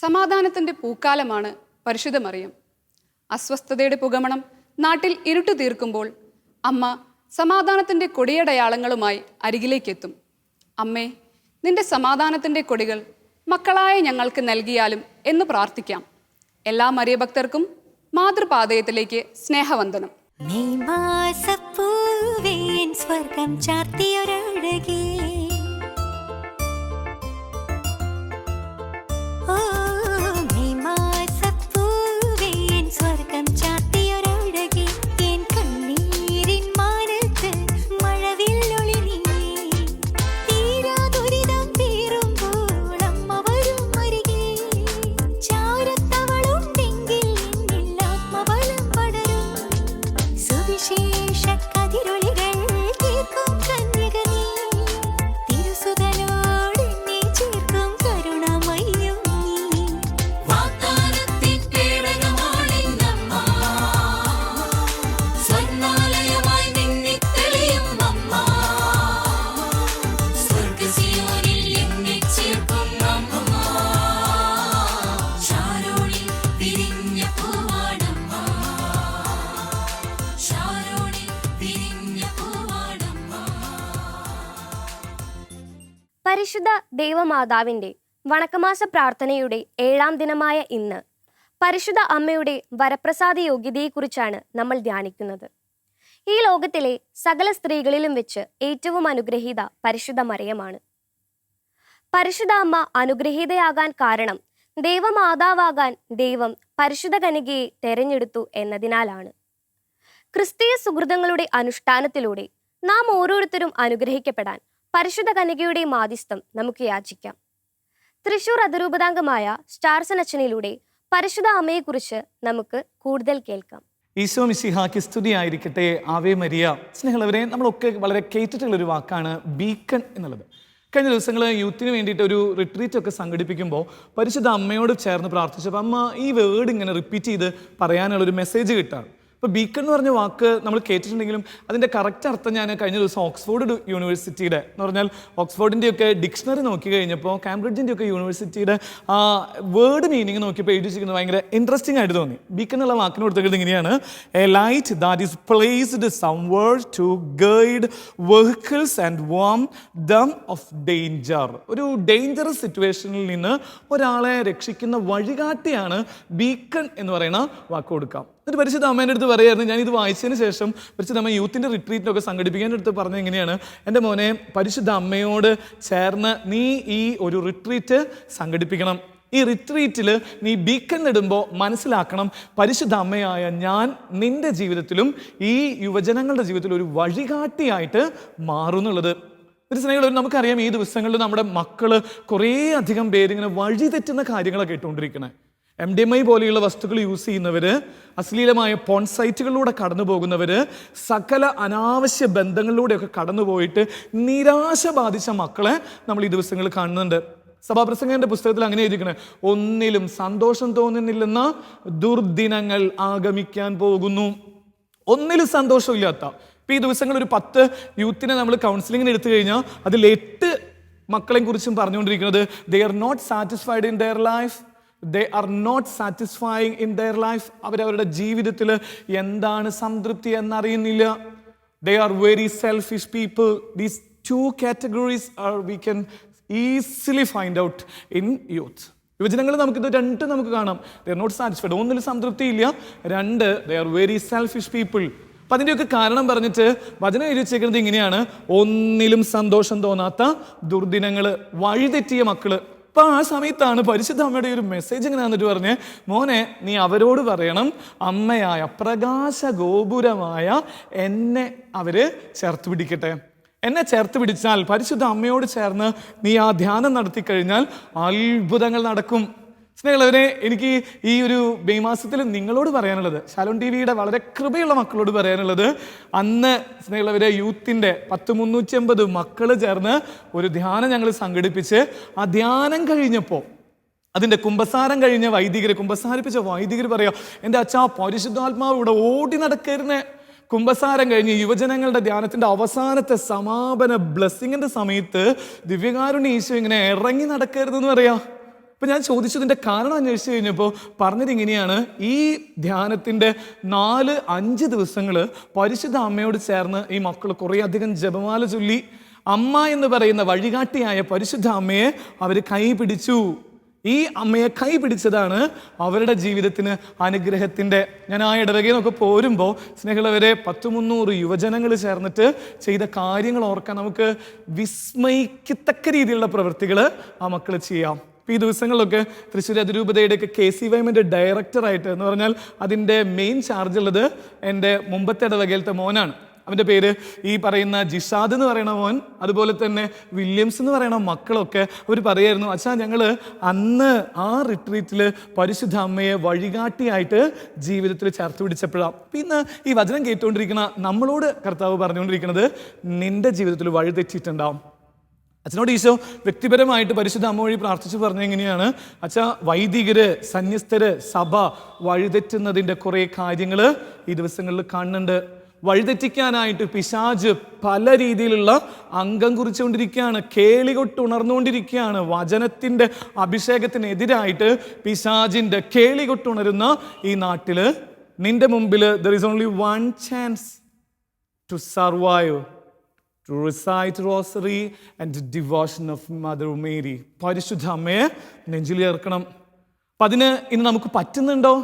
സമാധാനത്തിൻ്റെ പൂക്കാലമാണ് പരിശുദ്ധ മറിയം. അസ്വസ്ഥതയുടെ പുകമണം നാട്ടിൽ ഇരുട്ട് തീർക്കുമ്പോൾ അമ്മ സമാധാനത്തിൻ്റെ കൊടിയടയാളങ്ങളുമായി അരികിലേക്കെത്തും. അമ്മേ, നിന്റെ സമാധാനത്തിൻ്റെ കൊടികൾ മക്കളായ ഞങ്ങൾക്ക് നൽകിയാലും എന്ന് പ്രാർത്ഥിക്കാം. എല്ലാ മറിയഭക്തർക്കും മാതൃപാതയത്തിലേക്ക് സ്നേഹവന്ദനം. സ്വർഗം ചാർത്തിയൊരഴകേ, സ്വർഗം ചാർത്തിയൊരഴകേ, എൻ കണ്ണീരിൻ മാനത്ത് മഴവില്ലൊളി നീ, തീരാ ദുരിതം തീരുമ്പോൾ അമ്മ വരും അരികെ, ചാരത്തവളുണ്ടെങ്കിൽ എന്നിൽ ആത്മബലം പടരും, സുവിശേഷ കതിരൊളികൾ തീർക്കും കന്യക നീ, തിരുസുതനോട് എന്നെ ചേർക്കും കരുണമയ്യും നീ. വാഗ്ദാനത്തിൻ പേടകമാണെന്നമ്മ, സ്വർണ്ണാലയമായി മിന്നിത്തെളിയും അമ്മ, സ്വർഗ്ഗസിയോനിൽ എന്നെ ചേർക്കും അമ്മ, ശാരോണിൽ വിരിഞ്ഞ പൂവാടമ്മ, ശാരോണിൽ വിരിഞ്ഞ പൂവാടമ്മ. പരിശുദ്ധ ദേവമാതാവിന്റെ വണക്കമാസ പ്രാർത്ഥനയുടെ 7ാം ദിനമായ ഇന്ന് പരിശുദ്ധ അമ്മയുടെ വരപ്രസാദ യോഗ്യതയെക്കുറിച്ചാണ് നമ്മൾ ധ്യാനിക്കുന്നത്. ഈ ലോകത്തിലെ സകല സ്ത്രീകളിലും വെച്ച് ഏറ്റവും അനുഗ്രഹീത പരിശുദ്ധ മറിയമാണ്. പരിശുദ്ധ അമ്മ അനുഗ്രഹീതയാകാൻ കാരണം ദേവമാതാവാകാൻ ദൈവം പരിശുദ്ധ കന്യകയെ തെരഞ്ഞെടുത്തു എന്നതിനാലാണ്. ക്രിസ്തീയ സുഹൃതങ്ങളുടെ അനുഷ്ഠാനത്തിലൂടെ നാം ഓരോരുത്തരും അനുഗ്രഹിക്കപ്പെടാൻ പരിശുദ്ധ കന്യകയുടെ മാധ്യസ്ഥം നമുക്ക് യാചിക്കാം. തൃശൂർ അതിരൂപതാംഗമായ സ്റ്റാർസൺ അച്ഛനിലൂടെ പരിശുദ്ധ അമ്മയെക്കുറിച്ച് നമുക്ക് കൂടുതൽ കേൾക്കാം. ഈശോ മിശിഹായ്ക്ക് സ്തുതിയായിരിക്കട്ടെ. Ave Maria. സ്നേഹമുള്ളവരെ, നമ്മളൊക്കെ വളരെ കേട്ടിട്ടുള്ളൊരു വാക്കാണ് ബീക്കൺ എന്നുള്ളത്. കഴിഞ്ഞ ദിവസങ്ങൾ യൂത്തിന് വേണ്ടിയിട്ട് ഒരു റിട്രീറ്റ് ഒക്കെ സംഘടിപ്പിക്കുമ്പോൾ പരിശുദ്ധ അമ്മയോട് ചേർന്ന് പ്രാർത്ഥിച്ചപ്പോൾ അമ്മ ഈ വേർഡ് ഇങ്ങനെ റിപ്പീറ്റ് ചെയ്ത് പറയാനുള്ളൊരു മെസ്സേജ് കിട്ടാണ്. ഇപ്പോൾ ബീക്കൺ എന്ന് പറഞ്ഞ വാക്ക് നമ്മൾ കേട്ടിട്ടുണ്ടെങ്കിലും അതിൻ്റെ കറക്റ്റ് അർത്ഥം ഞാൻ കഴിഞ്ഞ ദിവസം ഓക്സ്ഫോർഡ് യൂണിവേഴ്സിറ്റിയുടെ എന്ന് പറഞ്ഞാൽ ഓക്സ്ഫോർഡിൻ്റെയൊക്കെ ഡിക്ഷണറി നോക്കി കഴിഞ്ഞപ്പോൾ കാംബ്രിഡ്ജിൻ്റെയൊക്കെ യൂണിവേഴ്സിറ്റിയുടെ ആ വേർഡ് മീനിങ് നോക്കിയപ്പോൾ എഴുതിച്ചിരിക്കുന്നത് ഭയങ്കര ഇൻട്രസ്റ്റിംഗ് ആയിട്ട് തോന്നി. ബീക്കൺ എന്നുള്ള വാക്കിന് കൊടുത്തിട്ട് ഇങ്ങനെയാണ്: a light that is placed somewhere to guide vehicles and warn them of danger. ഒരു ഡേഞ്ചറസ് സിറ്റുവേഷനിൽ നിന്ന് ഒരാളെ രക്ഷിക്കുന്ന വഴികാട്ടിയാണ് ബീക്കൺ എന്ന് പറയുന്ന വാക്ക് കൊടുക്കാം. എന്നിട്ട് പരിശുദ്ധ അമ്മേൻ്റെ അടുത്ത് പറയായിരുന്നു, ഞാനിത് വായിച്ചതിന് ശേഷം പരിശുദ്ധ അമ്മ യൂത്തിൻ്റെ റിട്രീറ്റിനൊക്കെ സംഘടിപ്പിക്കാൻ അടുത്ത് പറഞ്ഞത് എങ്ങനെയാണ്: എൻ്റെ മോനെ, പരിശുദ്ധ അമ്മയോട് ചേർന്ന് നീ ഈ ഒരു റിട്രീറ്റ് സംഘടിപ്പിക്കണം. ഈ റിട്രീറ്റിൽ നീ ബീക്കൺ ഇടുമ്പോൾ മനസ്സിലാക്കണം, പരിശുദ്ധ അമ്മയായ ഞാൻ നിൻ്റെ ജീവിതത്തിലും ഈ യുവജനങ്ങളുടെ ജീവിതത്തിലും ഒരു വഴികാട്ടിയായിട്ട് മാറുന്നുള്ളത്. ഒരു സ്നേഹികൾ, നമുക്കറിയാം ഈ ദിവസങ്ങളിൽ നമ്മുടെ മക്കൾ കുറേ അധികം പേരിങ്ങനെ വഴി തെറ്റുന്ന കാര്യങ്ങളൊക്കെ ഇട്ടുകൊണ്ടിരിക്കണേ. MDMA പോലെയുള്ള വസ്തുക്കൾ യൂസ് ചെയ്യുന്നവർ, അശ്ലീലമായ പോൺ സൈറ്റുകളിലൂടെ കടന്നു പോകുന്നവർ, സകല അനാവശ്യ ബന്ധങ്ങളിലൂടെയൊക്കെ കടന്നു പോയിട്ട് നിരാശ ബാധിച്ച മക്കളെ നമ്മൾ ഈ ദിവസങ്ങളിൽ കാണുന്നുണ്ട്. സഭാപ്രസംഗന്റെ പുസ്തകത്തിൽ അങ്ങനെ എഴുതിക്കണേ: ഒന്നിലും സന്തോഷം തോന്നുന്നില്ലെന്ന ദുർദിനങ്ങൾ ആഗമിക്കാൻ പോകുന്നു. ഒന്നിലും സന്തോഷമില്ലാത്ത ഇപ്പം ഈ ദിവസങ്ങളിൽ ഒരു 10 യൂത്തിനെ നമ്മൾ കൗൺസിലിങ്ങിന് എടുത്തു കഴിഞ്ഞാൽ അതിൽ 8 മക്കളെയും കുറിച്ചും പറഞ്ഞുകൊണ്ടിരിക്കുന്നത് they are not satisfied in their life. They are not satisfying in their life. അവരവരുടെ ജീവിതത്തിൽ എന്താണ് സംതൃപ്തി എന്നറിയുന്നില്ല. They are very selfish people. These 2 categories are we can easily find out in youth. യുവജനങ്ങൾ നമുക്കിത് രണ്ടും നമുക്ക് കാണാം. They are not satisfied. ഒന്നിൽ സംതൃപ്തിയില്ല, 2 they are very selfish people. അപ്പം അതിൻ്റെയൊക്കെ കാരണം പറഞ്ഞിട്ട് വചനം എഴുതി വെച്ചേക്കുന്നത് ഇങ്ങനെയാണ്: ഒന്നിലും സന്തോഷം തോന്നാത്ത ദുർദിനങ്ങൾ, വഴിതെറ്റിയ മക്കള്. അപ്പം ആ സമയത്താണ് പരിശുദ്ധ അമ്മയുടെ ഒരു മെസ്സേജ് ഇങ്ങനെ വന്നിട്ട് പറഞ്ഞ്, മോനെ, നീ അവരോട് പറയണം, അമ്മയായ പ്രകാശ ഗോപുരമായ എന്നെ അവർ ചേർത്ത് പിടിക്കട്ടെ. എന്നെ ചേർത്ത് പിടിച്ചാൽ, പരിശുദ്ധ അമ്മയോട് ചേർന്ന് നീ ആ ധ്യാനം നടത്തി കഴിഞ്ഞാൽ അത്ഭുതങ്ങൾ നടക്കും. സ്നേഹിതരെ, എനിക്ക് ഈ ഒരു മെയ് മാസത്തിൽ നിങ്ങളോട് പറയാനുള്ളത്, ശാലോൺ TV വളരെ കൃപയുള്ള മക്കളോട് പറയാനുള്ളത്, അന്ന് സ്നേഹിതരെ യൂത്തിൻ്റെ 350 മക്കൾ ചേർന്ന് ഒരു ധ്യാനം ഞങ്ങൾ സംഘടിപ്പിച്ച് ആ ധ്യാനം കഴിഞ്ഞപ്പോൾ അതിൻ്റെ കുമ്പസാരം കഴിഞ്ഞ കുമ്പസാരിപ്പിച്ച വൈദികർ പറയാം, എൻ്റെ അച്ഛാ, പരിശുദ്ധാത്മാവ് ഇവിടെ ഓടി നടക്കരുന്നേ. കുമ്പസാരം കഴിഞ്ഞ് യുവജനങ്ങളുടെ ധ്യാനത്തിൻ്റെ അവസാനത്തെ സമാപന ബ്ലെസ്സിങ്ങിൻ്റെ സമയത്ത് ദിവ്യകാരുണ്യ ഈശോ ഇങ്ങനെ ഇറങ്ങി നടക്കരുതെന്ന് പറയാം. ഇപ്പം ഞാൻ ചോദിച്ചതിൻ്റെ കാരണം അന്വേഷിച്ച് കഴിഞ്ഞപ്പോൾ പറഞ്ഞത് ഇങ്ങനെയാണ്, ഈ ധ്യാനത്തിൻ്റെ 4-5 ദിവസങ്ങൾ പരിശുദ്ധ അമ്മയോട് ചേർന്ന് ഈ മക്കൾ കുറേ അധികം ജപമാല ചൊല്ലി അമ്മ എന്ന് പറയുന്ന വഴികാട്ടിയായ പരിശുദ്ധ അമ്മയെ അവർ കൈപിടിച്ചു. ഈ അമ്മയെ കൈ പിടിച്ചതാണ് അവരുടെ ജീവിതത്തിന് അനുഗ്രഹത്തിൻ്റെ. ഞാൻ ആ ഇടവകയിൽ നിന്നൊക്കെ പോരുമ്പോൾ സ്നേഹിതരെ 100-300 യുവജനങ്ങൾ ചേർന്നിട്ട് ചെയ്ത കാര്യങ്ങൾ ഓർക്കാൻ നമുക്ക് വിസ്മയിക്കത്തക്ക രീതിയിലുള്ള പ്രവൃത്തികൾ ആ മക്കൾ ചെയ്യാം. ഈ ദിവസങ്ങളിലൊക്കെ തൃശ്ശൂർ അതിരൂപതയുടെയൊക്കെ KCYM ഡയറക്ടറായിട്ട് എന്ന് പറഞ്ഞാൽ അതിൻ്റെ മെയിൻ ചാർജ് ഉള്ളത് എൻ്റെ മുമ്പത്തെ ഇടവകയിലത്തെ മോനാണ്. അവൻ്റെ പേര് ഈ പറയുന്ന ജിഷാദ് എന്ന് പറയുന്ന മോൻ, അതുപോലെ തന്നെ വില്യംസ് എന്ന് പറയുന്ന മക്കളൊക്കെ അവർ പറയായിരുന്നു, അച്ഛാ ഞങ്ങൾ അന്ന് ആ റിട്രീറ്റിൽ പരിശുദ്ധ അമ്മയെ വഴികാട്ടിയായിട്ട് ജീവിതത്തിൽ ചേർത്ത് പിടിച്ചപ്പോഴാണ്. ഇന്ന് ഈ വചനം കേട്ടുകൊണ്ടിരിക്കുന്ന നമ്മളോട് കർത്താവ് പറഞ്ഞുകൊണ്ടിരിക്കുന്നത്, നിന്റെ ജീവിതത്തിൽ വഴി തെറ്റിയിട്ടുണ്ടാവും. അച്ഛനോട് ഈശോ വ്യക്തിപരമായിട്ട് പരിശുദ്ധ അമ്മ വഴി പ്രാർത്ഥിച്ച് പറഞ്ഞ എങ്ങനെയാണ്, അച്ഛാ വൈദികര്, സന്യസ്തര്, സഭ വഴിതെറ്റുന്നതിൻ്റെ കുറേ കാര്യങ്ങൾ ഈ ദിവസങ്ങളിൽ കാണുന്നുണ്ട്. വഴിതെറ്റിക്കാനായിട്ട് പിശാച് പല രീതിയിലുള്ള അംഗം കുറിച്ചുകൊണ്ടിരിക്കുകയാണ്, കേളികൊട്ട് ഉണർന്നുകൊണ്ടിരിക്കുകയാണ്. വചനത്തിൻ്റെ അഭിഷേകത്തിനെതിരായിട്ട് പിശാചിൻ്റെ കേളികൊട്ടുണരുന്ന ഈ നാട്ടിൽ നിന്റെ മുമ്പിൽ there is only one chance to survive, to recite rosary and devotion of Mother Mary. പരിശുദ്ധ അമ്മയെ നെഞ്ചിൽ ചേർക്കണം. അപ്പം അതിന് ഇന്ന് നമുക്ക് പറ്റുന്നുണ്ടോ?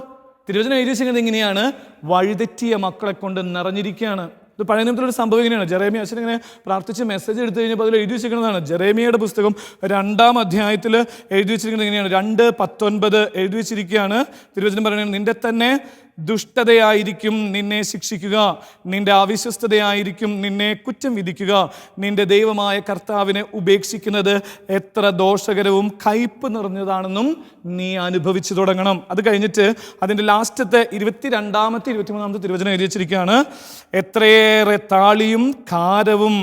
തിരുവചനം എഴുതി വെച്ചിരിക്കുന്നത് ഇങ്ങനെയാണ്, വഴിതെറ്റിയ മക്കളെ കൊണ്ട് നിറഞ്ഞിരിക്കുകയാണ്. ഇത് പഴയ നിയമത്തിലൊരു സംഭവം ഇങ്ങനെയാണ്. ജെറേമിയ അച്ഛൻ ഇങ്ങനെ പ്രാർത്ഥിച്ച് മെസ്സേജ് എടുത്തു കഴിഞ്ഞപ്പോൾ അതിൽ എഴുതി വെച്ചിരിക്കുന്നതാണ്. ജെറേമിയയുടെ പുസ്തകം 2-ാം അധ്യായത്തിൽ എഴുതി വെച്ചിരിക്കുന്നത് ഇങ്ങനെയാണ്, 2:19 എഴുതി വെച്ചിരിക്കുകയാണ്. തിരുവചനം പറയുന്നത്, നിന്റെ തന്നെ ദുഷ്ടതയായിരിക്കും നിന്നെ ശിക്ഷിക്കുക, നിന്റെ അവിശ്വസ്തതയായിരിക്കും നിന്നെ കുറ്റം വിധിക്കുക. നിന്റെ ദൈവമായ കർത്താവിനെ ഉപേക്ഷിക്കുന്നത് എത്ര ദോഷകരവും കയ്പ് നിറഞ്ഞതാണെന്നും നീ അനുഭവിച്ചു തുടങ്ങണം. അത് കഴിഞ്ഞിട്ട് അതിൻ്റെ ലാസ്റ്റത്തെ 22-ാമത്തെ 23-ാമത്തെ തിരുവചനം എഴുതി വെച്ചിരിക്കുകയാണ്, എത്രയേറെ താളിയും കാരവും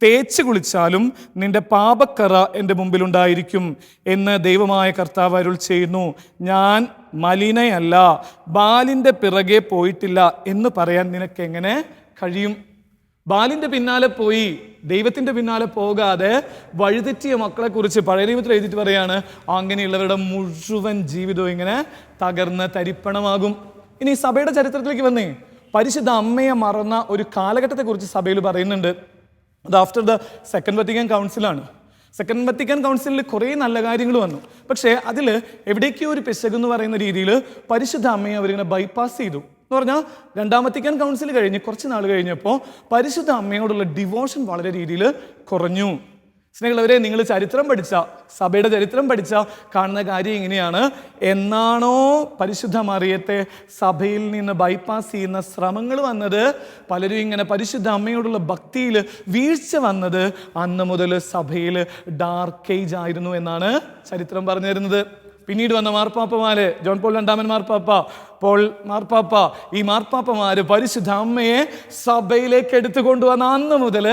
തേച്ച് കുളിച്ചാലും നിന്റെ പാപക്കറ എൻ്റെ മുമ്പിലുണ്ടായിരിക്കും എന്ന് ദൈവമായ കർത്താവ് അരുൾ ചെയ്യുന്നു. ഞാൻ മലിനയല്ല, ബാലിൻ്റെ പിറകെ പോയിട്ടില്ല എന്ന് പറയാൻ നിനക്കെങ്ങനെ കഴിയും? ബാലിൻ്റെ പിന്നാലെ പോയി ദൈവത്തിൻ്റെ പിന്നാലെ പോകാതെ വഴിതെറ്റിയ മക്കളെക്കുറിച്ച് പഴയ നിയമത്തിൽ എഴുതിയിട്ട് പറയാണ്, അങ്ങനെയുള്ളവരുടെ മുഴുവൻ ജീവിതവും ഇങ്ങനെ തകർന്ന് തരിപ്പണമാകും. ഇനി സഭയുടെ ചരിത്രത്തിലേക്ക് വന്നേ, പരിശുദ്ധ അമ്മയെ മറന്ന ഒരു കാലഘട്ടത്തെക്കുറിച്ച് സഭയിൽ പറയുന്നുണ്ട്. അത് ആഫ്റ്റർ ദ സെക്കൻഡ് വത്തിക്കാൻ കൗൺസിലാണ്. സെക്കൻഡ് വത്തിക്കാൻ കൗൺസിലിൽ കുറേ നല്ല കാര്യങ്ങൾ വന്നു. പക്ഷേ അതിൽ എവിടേക്കോ ഒരു പിശകെന്ന് പറയുന്ന രീതിയിൽ പരിശുദ്ധ അമ്മയെ അവരിങ്ങനെ ബൈപ്പാസ് ചെയ്തു. എന്ന് പറഞ്ഞാൽ 2-ാം വത്തിക്കാൻ കൗൺസിൽ കഴിഞ്ഞ് കുറച്ച് നാൾ കഴിഞ്ഞപ്പോൾ പരിശുദ്ധ അമ്മയോടുള്ള ഡിവോഷൻ വളരെ രീതിയിൽ കുറഞ്ഞു. സ്നേഹിതരെ, നിങ്ങൾ ചരിത്രം പഠിച്ച, സഭയുടെ ചരിത്രം പഠിച്ച കാണുന്ന കാര്യം ഇങ്ങനെയാണ്, എന്നാണോ പരിശുദ്ധ മറിയത്തെ സഭയിൽ നിന്ന് ബൈപ്പാസ് ചെയ്യുന്ന ശ്രമങ്ങൾ വന്നത്, പലരും ഇങ്ങനെ പരിശുദ്ധ അമ്മയോടുള്ള ഭക്തിയിൽ വീഴ്ച വന്നത്, അന്ന് മുതൽ സഭയിൽ ഡാർക്ക് ഏജ് ആയിരുന്നു എന്നാണ് ചരിത്രം പറഞ്ഞു തരുന്നത്. പിന്നീട് വന്ന മാർപ്പാപ്പമാര്, ജോൺ പോൾ 2-ാമൻ മാർപ്പാപ്പ, പോൾ മാർപ്പാപ്പ, ഈ മാർപ്പാപ്പമാര് പരിശുദ്ധ അമ്മയെ സഭയിലേക്ക് എടുത്തു കൊണ്ടുവന്ന അന്ന് മുതൽ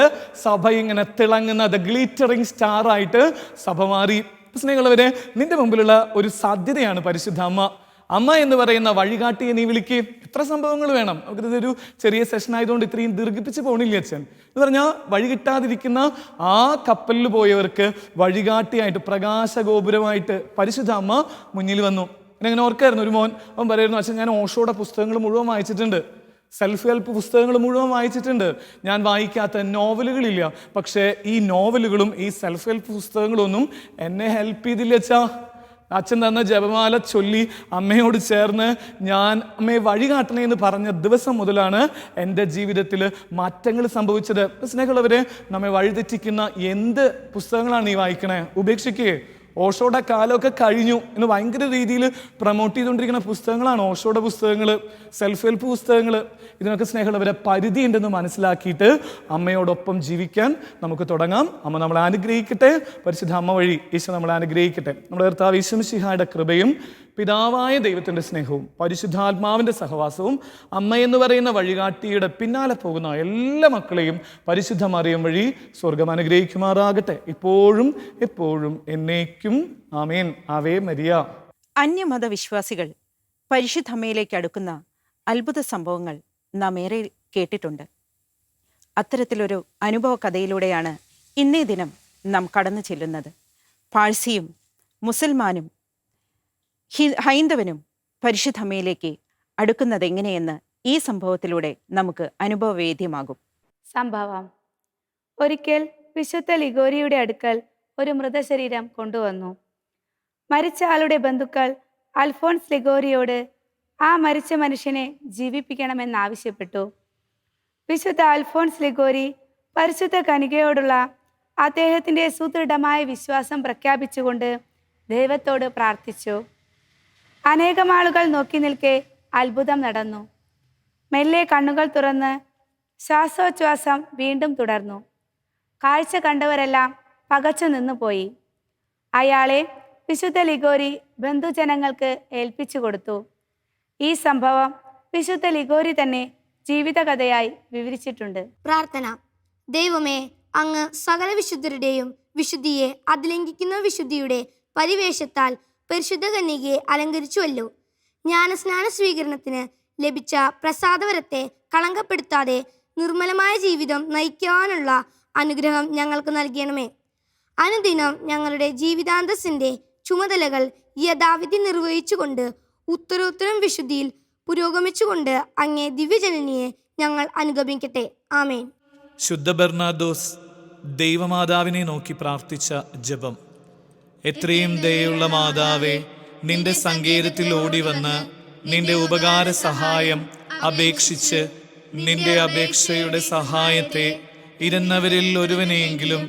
സഭ ഇങ്ങനെ തിളങ്ങുന്ന ദ ഗ്ലിറ്ററിങ് സ്റ്റാർ ആയിട്ട് സഭ മാറി. സ്നേഹിതരെ, നിന്റെ മുമ്പിലുള്ള ഒരു സാധ്യതയാണ് പരിശുദ്ധ അമ്മ. അമ്മ എന്ന് പറയുന്ന വഴികാട്ടിയെ നീ വിളിക്ക്. എത്ര സംഭവങ്ങൾ വേണം? നമുക്കിതൊരു ചെറിയ സെഷൻ ആയതുകൊണ്ട് ഇത്രയും ദീർഘിപ്പിച്ച് പോണില്ല അച്ഛൻ. എന്ന് പറഞ്ഞാൽ വഴി കിട്ടാതിരിക്കുന്ന ആ കപ്പലിൽ പോയവർക്ക് വഴികാട്ടിയായിട്ട് പ്രകാശഗോപുരമായിട്ട് പരിശുദ്ധ അമ്മ മുന്നിൽ വന്നു. അങ്ങനെ ഓർക്കായിരുന്നു, ഒരു മോൻ അവൻ പറയായിരുന്നു, അച്ഛൻ ഞാൻ ഓഷോയുടെ പുസ്തകങ്ങൾ മുഴുവൻ വായിച്ചിട്ടുണ്ട്, സെൽഫ് ഹെൽപ്പ് പുസ്തകങ്ങൾ മുഴുവൻ വായിച്ചിട്ടുണ്ട്, ഞാൻ വായിക്കാത്ത നോവലുകളില്ല. പക്ഷേ ഈ നോവലുകളും ഈ സെൽഫ് ഹെൽപ്പ് പുസ്തകങ്ങളും ഒന്നും എന്നെ ഹെൽപ്പ് ചെയ്തില്ല അച്ഛാ. അച്ഛൻ തന്ന ജപമാല ചൊല്ലി അമ്മയോട് ചേർന്ന് ഞാൻ അമ്മയെ വഴി കാട്ടണേ എന്ന് പറഞ്ഞ ദിവസം മുതലാണ് എൻ്റെ ജീവിതത്തിൽ മാറ്റങ്ങൾ സംഭവിച്ചത്. സ്നേഹമുള്ളവരെ, നമ്മെ വഴിതെറ്റിക്കുന്ന എന്ത് പുസ്തകങ്ങളാണ് നീ വായിക്കണേ? ഉപേക്ഷിക്കേ. ഓഷോയുടെ കാലമൊക്കെ കഴിഞ്ഞു എന്ന് ഭയങ്കര രീതിയിൽ പ്രൊമോട്ട് ചെയ്തുകൊണ്ടിരിക്കുന്ന പുസ്തകങ്ങളാണ് ഓഷോയുടെ പുസ്തകങ്ങൾ, സെൽഫ് ഹെൽപ്പ് പുസ്തകങ്ങൾ. ഇതിനൊക്കെ സ്നേഹമുള്ളവരെ പരിധി ഉണ്ടെന്ന് മനസ്സിലാക്കിയിട്ട് അമ്മയോടൊപ്പം ജീവിക്കാൻ നമുക്ക് തുടങ്ങാം. അമ്മ നമ്മളെ അനുഗ്രഹിക്കട്ടെ. പരിശുദ്ധ അമ്മ വഴി ഈശോ നമ്മളെ അനുഗ്രഹിക്കട്ടെ. നമ്മുടെ കർത്താവ് യേശു മിശിഹായുടെ കൃപയും പിതാവായ ദൈവത്തിൻ്റെ സ്നേഹവും പരിശുദ്ധാത്മാവിൻ്റെ സഹവാസവും അമ്മ എന്ന് പറയുന്ന വഴികാട്ടിയുടെ പിന്നാലെ പോകുന്ന എല്ലാ മക്കളെയും പരിശുദ്ധ മറിയം വഴി സ്വർഗം അനുഗ്രഹിക്കുമാറാകട്ടെ, ഇപ്പോഴും എപ്പോഴും എന്നേക്കും. ആമേൻ. Ave Maria. അന്യമത വിശ്വാസികൾ പരിശുദ്ധമ്മയിലേക്ക് അടുക്കുന്ന അത്ഭുത സംഭവങ്ങൾ നാം ഏറെ കേട്ടിട്ടുണ്ട്. അത്തരത്തിലൊരു അനുഭവ കഥയിലൂടെയാണ് ഇന്നേ ദിനം നാം കടന്നു ചെല്ലുന്നത്. പാഴ്സിയും മുസൽമാനും ഹൈന്ദവനും പരിശുദ്ധമ്മയിലേക്ക് അടുക്കുന്നത് എങ്ങനെയെന്ന് ഈ സംഭവത്തിലൂടെ നമുക്ക് അനുഭവവേദ്യമാകും. സംഭവം: ഒരിക്കൽ വിശുദ്ധ ലിഗോരിയുടെ അടുക്കൽ ഒരു മൃതശരീരം കൊണ്ടുവന്നു. മരിച്ച ആളുടെ ബന്ധുക്കൾ അൽഫോൺസ് ലിഗോരിയോട് ആ മരിച്ച മനുഷ്യനെ ജീവിപ്പിക്കണമെന്നാവശ്യപ്പെട്ടു. വിശുദ്ധ അൽഫോൺസ് ലിഗോരി പരിശുദ്ധ കന്യകയോടുള്ള അദ്ദേഹത്തിൻ്റെ സുദൃഢമായ വിശ്വാസം പ്രഖ്യാപിച്ചുകൊണ്ട് ദൈവത്തോട് പ്രാർത്ഥിച്ചു. അനേകം ആളുകൾ നോക്കി നിൽക്കെ അത്ഭുതം നടന്നു. മെല്ലെ കണ്ണുകൾ തുറന്ന് ശ്വാസോച്ഛ്വാസം വീണ്ടും തുടർന്നു. കാഴ്ച കണ്ടവരെല്ലാം പകച്ചു നിന്നുപോയി. അയാളെ വിശുദ്ധ ലിഗോരി ബന്ധുജനങ്ങൾക്ക് ഏൽപ്പിച്ചു കൊടുത്തു. ഈ സംഭവം വിശുദ്ധ ലിഗോരി തന്നെ ജീവിതകഥയായി വിവരിച്ചിട്ടുണ്ട്. പ്രാർത്ഥന. ദൈവമേ, അങ്ങ് സകല വിശുദ്ധരുടെയും വിശുദ്ധിയെ അതിലംഘിക്കുന്ന വിശുദ്ധിയുടെ പരിവേഷത്താൽ പരിശുദ്ധ കന്യകയെ അലങ്കരിച്ചുവല്ലോ. ജ്ഞാനസ്നാന സ്വീകരണത്തിന് ലഭിച്ച പ്രസാദവരത്തെ കളങ്കപ്പെടുത്താതെ നിർമ്മലമായ ജീവിതം നയിക്കുവാനുള്ള അനുഗ്രഹം ഞങ്ങൾക്ക് നൽകണമേ. അനുദിനം ഞങ്ങളുടെ ജീവിതാന്തസ്സിൻ്റെ ചുമതലകൾ യഥാവിധി നിർവഹിച്ചുകൊണ്ട് ഉത്തരോത്തരം വിശുദ്ധിയിൽ പുരോഗമിച്ചുകൊണ്ട് അങ്ങേ ദിവ്യജനനിയെ ഞങ്ങൾ അനുഗമിക്കട്ടെ. ആമേൻ. ശുദ്ധ ബെർണാദോസ് ദൈവമാതാവിനെ നോക്കി പ്രാർത്ഥിച്ച ജപം. എത്രയും ദയുള്ള മാതാവേ, നിന്റെ സങ്കേതത്തിൽ ഓടിവന്ന് നിന്റെ ഉപകാര സഹായം അപേക്ഷിച്ച് നിന്റെ അപേക്ഷയുടെ സഹായത്തെ ഇരുന്നവരിൽ ഒരുവനെയെങ്കിലും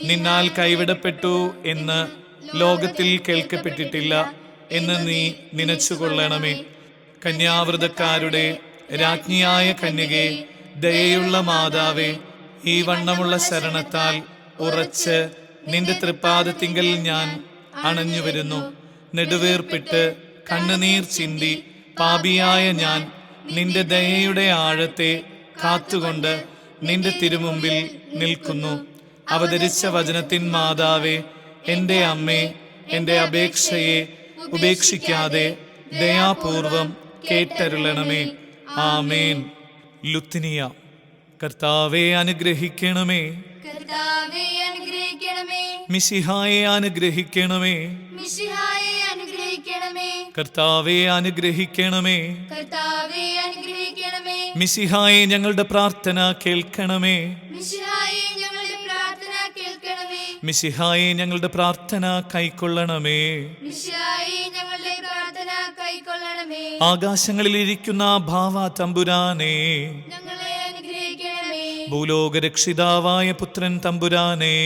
നിന്നാൽ കൈവിടപ്പെട്ടു എന്ന് ലോകത്തിൽ കേൾക്കപ്പെട്ടിട്ടില്ല എന്ന് നീ നനച്ചുകൊള്ളണമേ. കന്യാവ്രതക്കാരുടെ രാജ്ഞിയായ കന്യകേ, ദയയുള്ള മാതാവേ, ഈ വണ്ണമുള്ള ശരണത്താൽ ഉറച്ച് നിന്റെ തൃപ്പാദത്തിങ്കൽ ഞാൻ അണഞ്ഞു വരുന്നു. നെടുവേർപ്പിട്ട് കണ്ണുനീർ ചിന്തി പാപിയായ ഞാൻ നിന്റെ ദയയുടെ ആഴത്തെ കാത്തുകൊണ്ട് നിന്റെ തിരുമുമ്പിൽ നിൽക്കുന്നു. അവതരിച്ച വചനത്തിൻ മാതാവേ, എൻ്റെ അമ്മേ, എൻ്റെ അപേക്ഷയെ ഉപേക്ഷിക്കാതെ ദയാപൂർവം കേട്ടരുളണമേ. ആമേൻ. ലുത്തിനിയ. കർത്താവെ അനുഗ്രഹിക്കണമേ. കർത്താവേ അനുഗ്രഹിക്കണമേ. മിശിഹായെ അനുഗ്രഹിക്കണമേ. മിശിഹായെ അനുഗ്രഹിക്കണമേ. കർത്താവെ അനുഗ്രഹിക്കണമേ. കർത്താവേ അനുഗ്രഹിക്കണമേ. മിശിഹായെ ഞങ്ങളുടെ പ്രാർത്ഥന കേൾക്കണമേ. മിശിഹായെ ഞങ്ങളുടെ പ്രാർത്ഥന കേൾക്കണമേ. മിശിഹായെ ഞങ്ങളുടെ പ്രാർത്ഥന കൈക്കൊള്ളണമേ. മിശിഹായെ ഞങ്ങളുടെ പ്രാർത്ഥന കൈക്കൊള്ളണമേ. ആകാശങ്ങളിൽ ഇരിക്കുന്ന ഭാവ തമ്പുരാനെ, ഞങ്ങളെ അനുഗ്രഹിക്കണമേ. ഭൂലോകരക്ഷിതാവായ പുത്രൻ തമ്പുരാനെ,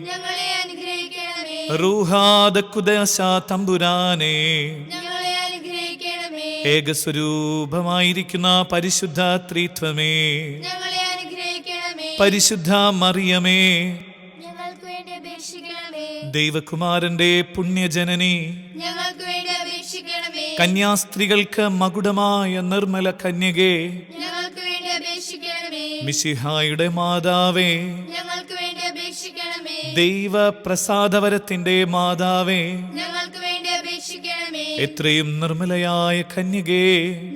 ഞങ്ങളെ അനുഗ്രഹിക്കണമേ. റൂഹാദക്കുദശ തമ്പുരാനെ, ഞങ്ങളെ അനുഗ്രഹിക്കണമേ. ഏകസ്വരൂപമായിരിക്കുന്ന പരിശുദ്ധ ത്രിത്വമേ, ഞങ്ങളെ അനുഗ്രഹിക്കണമേ. പരിശുദ്ധ മറിയമേ, ഞങ്ങൾക്ക് വേണ്ടി അപേക്ഷിക്കണമേ. ദൈവകുമാരന്റെ പുണ്യജനനി, ഞങ്ങൾക്ക് വേണ്ടി അപേക്ഷിക്കണമേ. കന്യാസ്ത്രീകൾക്ക് മകുടമായ നിർമ്മല കന്യകേ, ഞങ്ങൾക്ക് വേണ്ടി അപേക്ഷിക്കണമേ. മിശിഹായുടെ മാതാവേ, ഞങ്ങൾക്ക് വേണ്ടി അപേക്ഷിക്കണമേ. ദൈവ പ്രസാദവരത്തിന്റെ മാതാവേ, ഞങ്ങൾക്ക് വേണ്ടി അപേക്ഷിക്കണമേ. എത്രയും നിർമ്മലയായ കന്യകേ,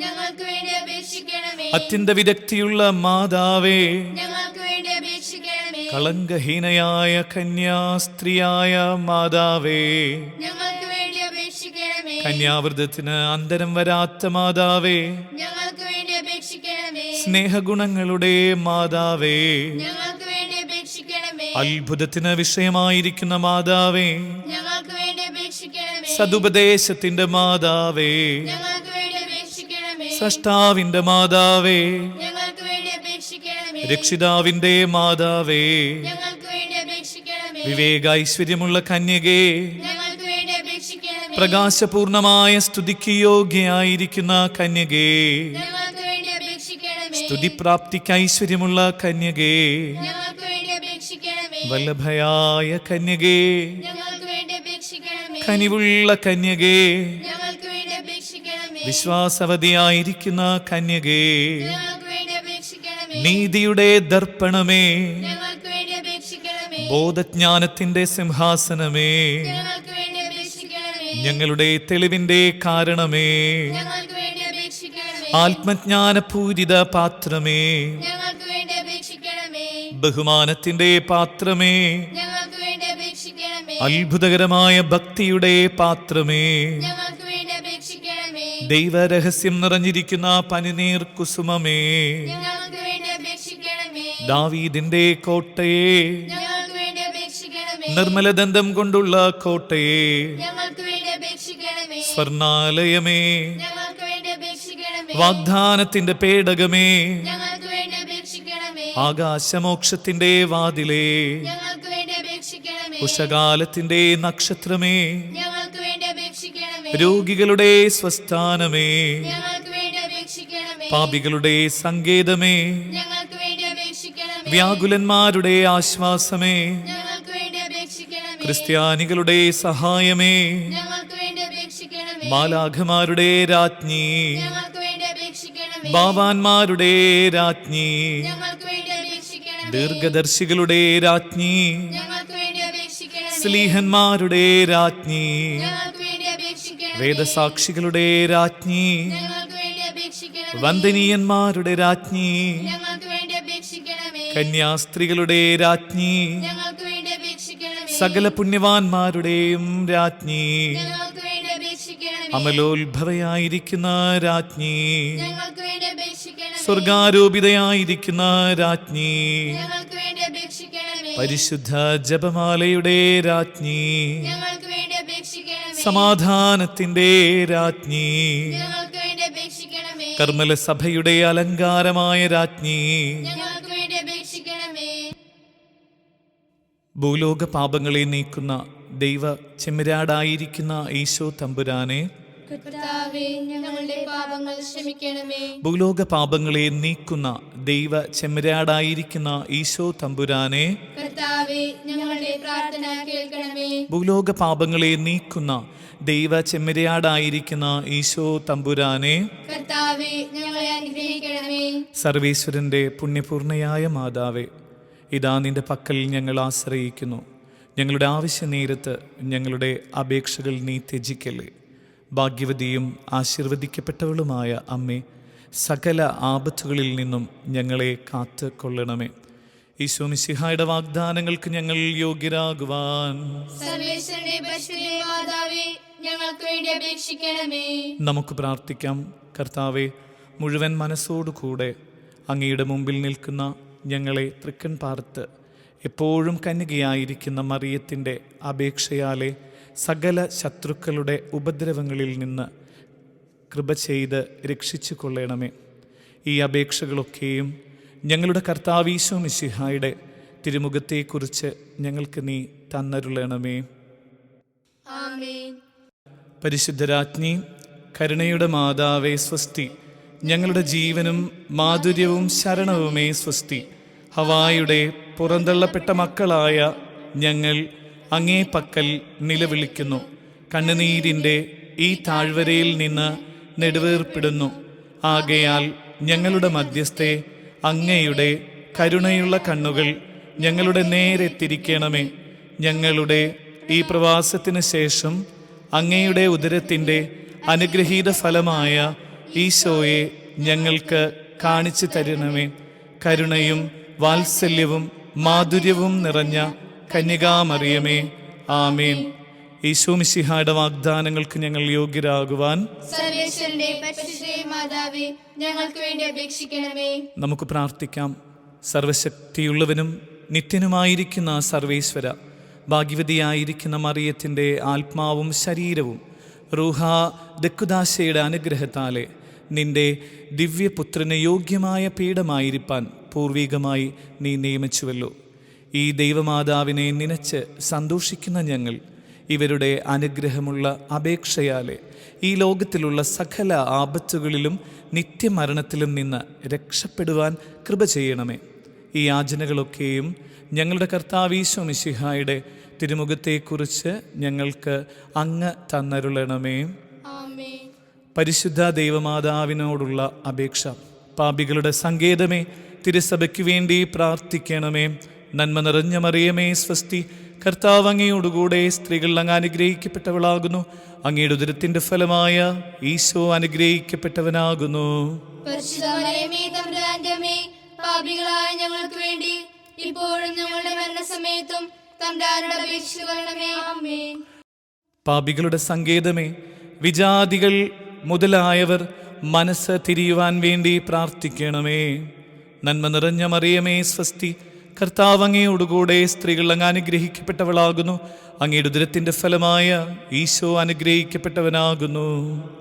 ഞങ്ങൾക്ക് വേണ്ടി അപേക്ഷിക്കണമേ. അത്യന്ത വിദഗ്ധിയുള്ള മാതാവേ, ഞങ്ങൾക്ക് വേണ്ടി അപേക്ഷിക്കണമേ. കളങ്കഹീനയായ കന്യാസ്ത്രീയായ മാതാവേ, ഞങ്ങൾക്ക് വേണ്ടി അപേക്ഷിക്കണമേ. കന്യാവ്രതത്തിന് അന്തരം വരാത്ത മാതാവേ, ഞങ്ങൾക്ക് വേണ്ടി അപേക്ഷിക്കണമേ. സ്നേഹഗുണങ്ങളുടെ മാതാവേ, ഞങ്ങൾക്ക് വേണ്ടി അപേക്ഷിക്കണമേ. അത്ഭുതത്തിന് വിഷയമായിരിക്കുന്ന മാതാവേ, ഞങ്ങൾക്ക് വേണ്ടി അപേക്ഷിക്കണമേ. സതുപദേശത്തിന്റെ മാതാവേ, ഞങ്ങൾക്ക് വേണ്ടി അപേക്ഷിക്കണമേ. സൃഷ്ടാവിന്റെ മാതാവേ, ഞങ്ങൾക്ക് വേണ്ടി അപേക്ഷിക്കണമേ. രക്ഷിതാവിന്റെ മാതാവേ, ഞങ്ങൾക്ക് വേണ്ടി അപേക്ഷിക്കണമേ. വിവേക ഐശ്വര്യമുള്ള കന്യകേ, ഞങ്ങൾക്ക് വേണ്ടി അപേക്ഷിക്കണമേ. പ്രകാശപൂർണമായ സ്തുതിക്ക് യോഗ്യയായിരിക്കുന്ന കന്യകേ, ഞങ്ങൾക്ക് വേണ്ടി അപേക്ഷിക്കണമേ. സ്തുതിപ്രാപ്തിക്ക് ഐശ്വര്യമുള്ള കന്യകേ, ഞങ്ങൾക്ക് വേണ്ടി അപേക്ഷിക്കണമേ. വല്ലഭയായ കന്യകേ, ഞങ്ങൾക്ക് വേണ്ടി അപേക്ഷിക്കണമേ. കനിവുള്ള കന്യകേ, ഞങ്ങൾക്ക് വേണ്ടി അപേക്ഷിക്കണമേ. വിശ്വാസവതിയായിരിക്കുന്ന കന്യകേ, ഞങ്ങൾക്ക് വേണ്ടി അപേക്ഷിക്കണമേ. നീതിയുടെ ദർപ്പണമേ, ഞങ്ങൾക്ക് വേണ്ടി അപേക്ഷിക്കണമേ. ബോധജ്ഞാനത്തിന്റെ സിംഹാസനമേ, ഞങ്ങൾക്ക് വേണ്ടി അപേക്ഷിക്കണമേ. ഞങ്ങളുടെ തെളിവിന്റെ കാരണമേ, ഞങ്ങൾക്ക് വേണ്ടി അപേക്ഷിക്കണമേ. ആത്മജ്ഞാനപൂരിത പാത്രമേ, ഞങ്ങൾക്ക് വേണ്ടി അപേക്ഷിക്കണമേ. ബഹുമാനത്തിന്റെ പാത്രമേ, ഞങ്ങൾക്ക് വേണ്ടി അപേക്ഷിക്കണമേ. അത്ഭുതകരമായ ഭക്തിയുടെ പാത്രമേ, ഞങ്ങൾക്ക് വേണ്ടി അപേക്ഷിക്കണമേ. ദൈവരഹസ്യം നിറഞ്ഞിരിക്കുന്ന പനിനീർ കുസുമമേ, ഞങ്ങൾക്ക് വേണ്ടി അപേക്ഷിക്കണമേ. ദാവീദിന്റെ കോട്ടയെ, ഞങ്ങൾക്ക് വേണ്ടി അപേക്ഷിക്കണമേ. നിർമ്മലദന്തം കൊണ്ടുള്ള കോട്ടയെ, ഞങ്ങൾക്ക് വേണ്ടി അപേക്ഷിക്കണമേ. സ്വർണാലയമേ, ഞങ്ങൾക്ക് വേണ്ടി അപേക്ഷിക്കണമേ. വാഗ്ദാനത്തിന്റെ പേടകമേ, ഞങ്ങൾക്ക് വേണ്ടി അപേക്ഷിക്കണമേ. ആകാശമോക്ഷത്തിന്റെ വാതിലേ, ഞങ്ങൾക്ക് വേണ്ടി അപേക്ഷിക്കണമേ. ഉഷകാലത്തിന്റെ നക്ഷത്രമേ, ഞങ്ങൾക്ക് വേണ്ടി അപേക്ഷിക്കണമേ. രോഗികളുടെ സ്വസ്ഥാനമേ, ഞങ്ങൾക്ക് വേണ്ടി അപേക്ഷിക്കണമേ. പാപികളുടെ സങ്കേതമേ, ഞങ്ങൾക്ക് വേണ്ടി അപേക്ഷിക്കണമേ. വ്യാകുലന്മാരുടെ ആശ്വാസമേ, ഞങ്ങൾക്ക് വേണ്ടി അപേക്ഷിക്കണമേ. ക്രിസ്ത്യാനികളുടെ സഹായമേ, ഞങ്ങൾക്ക് വേണ്ടി അപേക്ഷിക്കണമേ. മാലാഖമാരുടെ രാജ്ഞി, ഞങ്ങൾക്ക് വേണ്ടി അപേക്ഷിക്കണമേ. ബാവാന്മാരുടെ രാജ്ഞി, ഞങ്ങൾക്ക് വേണ്ടി അപേക്ഷിക്കണമേ. ദീർഘദർശികളുടെ രാജ്ഞി, ഞങ്ങൾക്ക് വേണ്ടി അപേക്ഷിക്കണമേ. സ്ലീഹന്മാരുടെ രാജ്ഞി, ഞങ്ങൾക്ക് വേണ്ടി അപേക്ഷിക്കണമേ. വേദസാക്ഷികളുടെ രാജ്ഞി, ഞങ്ങൾക്ക് വേണ്ടി അപേക്ഷിക്കണമേ. വന്ദനീയന്മാരുടെ രാജ്ഞി, ഞങ്ങൾക്ക് വേണ്ടി അപേക്ഷിക്കണമേ. കന്യാസ്ത്രീകളുടെ രാജ്ഞി, ഞങ്ങൾക്ക് വേണ്ടി അപേക്ഷിക്കണമേ. സകല പുണ്യവാന്മാരുടെയും രാജ്ഞി, ഞങ്ങൾക്ക് വേണ്ടി അപേക്ഷിക്കണമേ. അമലോത്ഭവയായിരിക്കുന്ന രാജ്ഞി, ഞങ്ങൾക്ക് വേണ്ടി അപേക്ഷിക്കണമേ. സ്വർഗാരോപിതയായിരിക്കുന്ന രാജ്ഞി, ഞങ്ങൾക്ക് വേണ്ടി അപേക്ഷിക്കണമേ. പരിശുദ്ധ ജപമാലയുടെ രാജ്ഞി, ഞങ്ങൾക്ക് വേണ്ടി അപേക്ഷിക്കണമേ. സമാധാനത്തിന്റെ രാജ്ഞി, ഞങ്ങൾക്ക് വേണ്ടി അപേക്ഷിക്കണമേ. കർമ്മല സഭയുടെ അലങ്കാരമായ രാജ്ഞി, ഞങ്ങൾക്ക് വേണ്ടി അപേക്ഷിക്കണമേ. ഭൂലോക പാപങ്ങളെ നീക്കുന്ന ദൈവ ചെമ്മരാടായിരിക്കുന്ന ഈശോ തമ്പുരാനെ, കർത്താവേ, ഞങ്ങളുടെ പാപങ്ങൾ ക്ഷമിക്കണമേ. ഭൂലോക പാപങ്ങളെ നീക്കുന്ന ദൈവ ചെമ്മരാടായിരിക്കുന്ന ഈശോ തമ്പുരാനെ, കർത്താവേ, ഞങ്ങളുടെ പ്രാർത്ഥന കേൾക്കണമേ. ഭൂലോക പാപങ്ങളെ നീക്കുന്ന ദൈവ ചെമ്മരാടായിരിക്കുന്ന ഈശോ തമ്പുരാനെ, കർത്താവേ, ഞങ്ങളെ അനുഗ്രഹിക്കണമേ. സർവേശ്വരന്റെ പുണ്യപൂർണയായ മാതാവേ, ഇതാ നിന്റെ പക്കൽ ഞങ്ങൾ ആശ്രയിക്കുന്നു. ഞങ്ങളുടെ ആവശ്യ നേരത്ത് ഞങ്ങളുടെ അപേക്ഷകൾ നീ ത്യജിക്കല്ലേ. ഭാഗ്യവതിയും ആശീർവദിക്കപ്പെട്ടവളുമായ അമ്മേ, സകല ആപത്തുകളിൽ നിന്നും ഞങ്ങളെ കാത്ത് കൊള്ളണമേ. ഈശോ മിശിഹായുടെ വാഗ്ദാനങ്ങൾക്ക് ഞങ്ങൾ യോഗ്യരാകുവാൻ സർവേശ്വരന്റെ പരിശുദ്ധ മാതാവേ, ഞങ്ങൾക്ക് വേണ്ടി അപേക്ഷിക്കണമേ. നമുക്ക് പ്രാർത്ഥിക്കാം. കർത്താവെ, മുഴുവൻ മനസ്സോടുകൂടെ അങ്ങയുടെ മുമ്പിൽ നിൽക്കുന്ന ഞങ്ങളെ തൃക്കൺ പാർത്ത് എപ്പോഴും കന്യകയായിരിക്കുന്ന മറിയത്തിൻ്റെ അപേക്ഷയാലെ സകല ശത്രുക്കളുടെ ഉപദ്രവങ്ങളിൽ നിന്ന് കൃപ ചെയ്ത് രക്ഷിച്ചു കൊള്ളണമേ. ഈ അപേക്ഷകളൊക്കെയും ഞങ്ങളുടെ കർത്താവ് ഈശോ മിശിഹായുടെ തിരുമുഖത്തെക്കുറിച്ച് ഞങ്ങൾക്ക് നീ തന്നരുളണമേ. ആമേൻ. പരിശുദ്ധരാജ്ഞി, കരുണയുടെ മാതാവേ സ്വസ്തി. ഞങ്ങളുടെ ജീവനും മാധുര്യവും ശരണവുമേ സ്വസ്തി. ഹവായുടെ പുറന്തള്ളപ്പെട്ട മക്കളായ ഞങ്ങൾ അങ്ങേ പക്കൽ നിലവിളിക്കുന്നു. കണ്ണുനീരിൻ്റെ ഈ താഴ്വരയിൽ നിന്ന് നെടുവേർപ്പെടുന്നു. ആകയാൽ ഞങ്ങളുടെ മധ്യസ്ഥെ, അങ്ങയുടെ കരുണയുള്ള കണ്ണുകൾ ഞങ്ങളുടെ നേരെ തിരിക്കണമേ. ഞങ്ങളുടെ ഈ പ്രവാസത്തിന് ശേഷം അങ്ങയുടെ ഉദരത്തിൻ്റെ അനുഗ്രഹീത ഫലമായ ഈശോയെ ഞങ്ങൾക്ക് കാണിച്ചു തരണമേ. കരുണയും വാത്സല്യവും മാധുര്യവും നിറഞ്ഞ കന്യകാമറിയമേ, ആമേൻ. ഈശോ മിശിഹായുടെ വാഗ്ദാനങ്ങൾക്ക് ഞങ്ങൾ യോഗ്യരാകുവാൻ സർവേശ്വരന്റെ പരിശുദ്ധ മാതാവേ, ഞങ്ങൾക്ക് വേണ്ടി അപേക്ഷിക്കണമേ. നമുക്ക് പ്രാർത്ഥിക്കാം. സർവശക്തിയുള്ളവനും നിത്യനുമായിരിക്കുന്ന സർവേശ്വര, ഭാഗ്യവതിയായിരിക്കുന്ന മറിയത്തിൻ്റെ ആത്മാവും ശരീരവും റൂഹ ദക്കുദാശയുടെ അനുഗ്രഹത്താലെ നിന്റെ ദിവ്യപുത്രന് യോഗ്യമായ പീഠമായിരിക്കാൻ പൂർവികമായി നീ നിയമിച്ചുവല്ലോ. ഈ ദൈവമാതാവിനെ നനച്ച് സന്തോഷിക്കുന്ന ഞങ്ങൾ ഇവരുടെ അനുഗ്രഹമുള്ള അപേക്ഷയാലെ ഈ ലോകത്തിലുള്ള സകല ആപത്തുകളിലും നിത്യമരണത്തിലും നിന്ന് രക്ഷപ്പെടുവാൻ കൃപ ചെയ്യണമേ. ഈ യാചനകളൊക്കെയും ഞങ്ങളുടെ കർത്താവ് ഈശോ മിശിഹായുടെ തിരുമുഖത്തെക്കുറിച്ച് ഞങ്ങൾക്ക് അങ്ങ് തന്നരുളണമേ. ആമേൻ. പരിശുദ്ധ ദൈവമാതാവിനോടുള്ള അപേക്ഷ. പാപികളുടെ സങ്കേതമേ, തിരുസഭയ്ക്ക് വേണ്ടി പ്രാർത്ഥിക്കണമേ. നന്മ നിറഞ്ഞ മറിയമേ സ്വസ്തി. കർത്താവ് അങ്ങയോടുകൂടെ സ്ത്രീകൾ അങ്ങ് അനുഗ്രഹിക്കപ്പെട്ടവളാകുന്നു. അങ്ങയുടെ ഉദരത്തിൻ്റെ ഫലമായ ഈശോ അനുഗ്രഹിക്കപ്പെട്ടവനാകുന്നു. പരിശുദ്ധ മറിയമേ, തമ്പുരാന്റെ അമ്മേ, പാപികളായ ഞങ്ങൾക്ക് വേണ്ടി ഇപ്പോഴും ഞങ്ങളുടെ മരണസമയത്തും തമ്പുരാനോട് അപേക്ഷിച്ചു കൊള്ളണമേ. ആമേൻ. പാപികളുടെ സങ്കേതമേ, വിജാതികൾ മുതലായവർ മനസ്സ് തിരിയുവാൻ വേണ്ടി പ്രാർത്ഥിക്കണമേ. നന്മ നിറഞ്ഞ മറിയമേ സ്വസ്തി, കർത്താവ് അങ്ങയോടുകൂടെ സ്ത്രീകൾ അങ്ങ് അനുഗ്രഹിക്കപ്പെട്ടവളാകുന്നു. അങ്ങയുടെ ഉദരത്തിന്റെ ഫലമായ ഈശോ അനുഗ്രഹിക്കപ്പെട്ടവനാകുന്നു.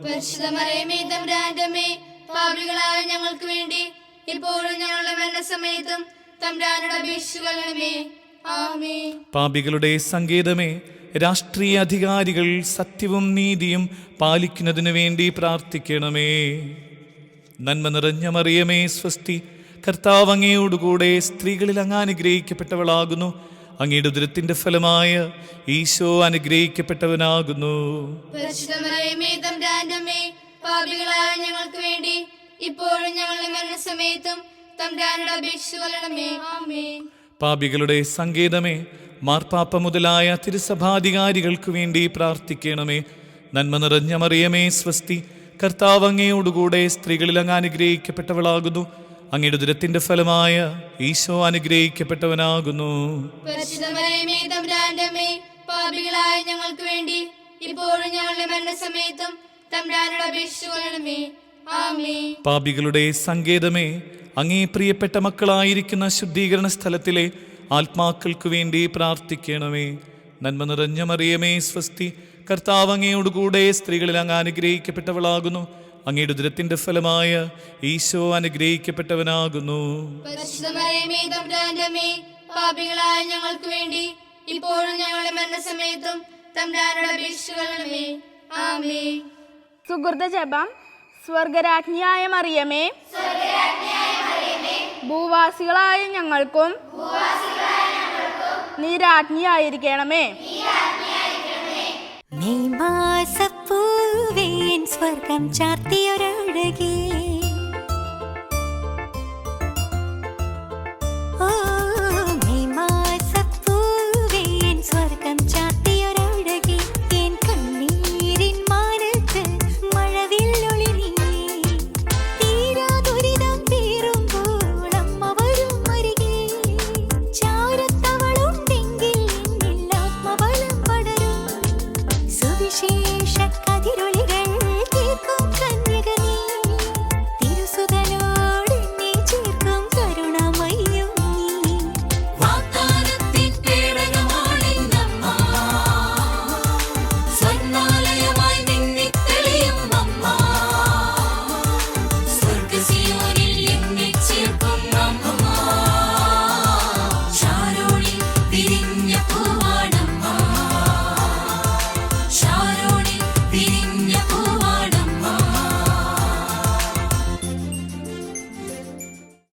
പരിശുദ്ധ മറിയമേ തമ്പുരാന്റെ അമ്മേ, പാപികളായ ഞങ്ങൾക്ക് വേണ്ടി ഇപ്പോഴും ഞങ്ങളുടെ മരണസമയത്തും തമ്പുരാനോട് അപേക്ഷിച്ചുകൊള്ളണമേ. ആമേൻ. പാപികളുടെ സങ്കേതമേ, രാഷ്ട്രീയ അധികാരികൾ സത്യവും നീതിയും പാലിക്കുന്നതിനു വേണ്ടി പ്രാർത്ഥിക്കണമേ. നന്മ നിറഞ്ഞ മറിയമേ സ്വസ്തി, കർത്താവ് അങ്ങയോടുകൂടെ സ്ത്രീകളിൽ അങ്ങ് അനുഗ്രഹിക്കപ്പെട്ടവളാകുന്നു. അങ്ങയുടെ ഉദരത്തിന്റെ ഫലമായ ഈശോ അനുഗ്രഹിക്കപ്പെട്ടവനാകുന്നു. പരിശുദ്ധ മറിയമേ തമ്പുരാന്റെ അമ്മേ, പാപികളായ ഞങ്ങൾക്ക് വേണ്ടി ഇപ്പോഴും ഞങ്ങളുടെ മരണസമയത്തും തമ്പുരാനോട് അപേക്ഷിച്ചുകൊള്ളണമേ. ആമേൻ. പാപികളുടെ സങ്കേതമേ, മാർപ്പാപ്പ മുതലായ തിരുസഭാധികാരികൾക്ക് വേണ്ടി പ്രാർത്ഥിക്കണമേ. നന്മ നിറഞ്ഞ മറിയമേ സ്വസ്തി, കർത്താവ് അങ്ങയോടുകൂടെ സ്ത്രീകളിൽ അങ്ങ് അനുഗ്രഹിക്കപ്പെട്ടവളാകുന്നു. അങ്ങയുടെ ഉദരത്തിന്റെ ഫലമായ ഈശോ അനുഗ്രഹിക്കപ്പെട്ടവനാകുന്നു. പരിശുദ്ധ മറിയമേ തമ്പുരാന്റെ അമ്മേ, പാപികളായ ഞങ്ങൾക്ക് വേണ്ടി ഇപ്പോഴും ഞങ്ങളുടെ മരണസമയത്തും തമ്പുരാനോട് അപേക്ഷിച്ചുകൊള്ളണമേ. ആമേൻ. പാപികളുടെ സങ്കേതമേ, അങ്ങേ പ്രിയപ്പെട്ട മക്കളായിരിക്കുന്ന ശുദ്ധീകരണ സ്ഥലത്തിലെ ആത്മാക്കൾക്ക് വേണ്ടി പ്രാർത്ഥിക്കണമേ. നന്മ നിറഞ്ഞ മറിയമേ സ്വസ്തി, കർത്താവ് അങ്ങയോടുകൂടെ സ്ത്രീകളിൽ അങ്ങ് അനുഗ്രഹിക്കപ്പെട്ടവളാകുന്നു. അങ്ങയുടെ ഉദരത്തിന്റെ ഫലമായ ഈശോ അനുഗ്രഹിക്കപ്പെട്ടവനാകുന്നു. പരിശുദ്ധ മറിയമേ തമ്പുരാന്റെ അമ്മേ, പാപികളായ ഞങ്ങൾക്ക് വേണ്ടി ഇപ്പോഴും ഞങ്ങളുടെ മരണസമയത്തും തമ്പുരാനോട് അപേക്ഷിച്ചുകൊള്ളണമേ. ആമേൻ. സുഹൃത ജപം. സ്വർഗരാജ്ഞിയായ മറിയമേ, ഭൂവാസികളായ ഞങ്ങൾക്കും നീ രാജ്ഞിയായിരിക്കണമേ. മെയ് മാസപ്പൂവേൻ സ്വർഗം ചാർത്തിയൊരഴകേ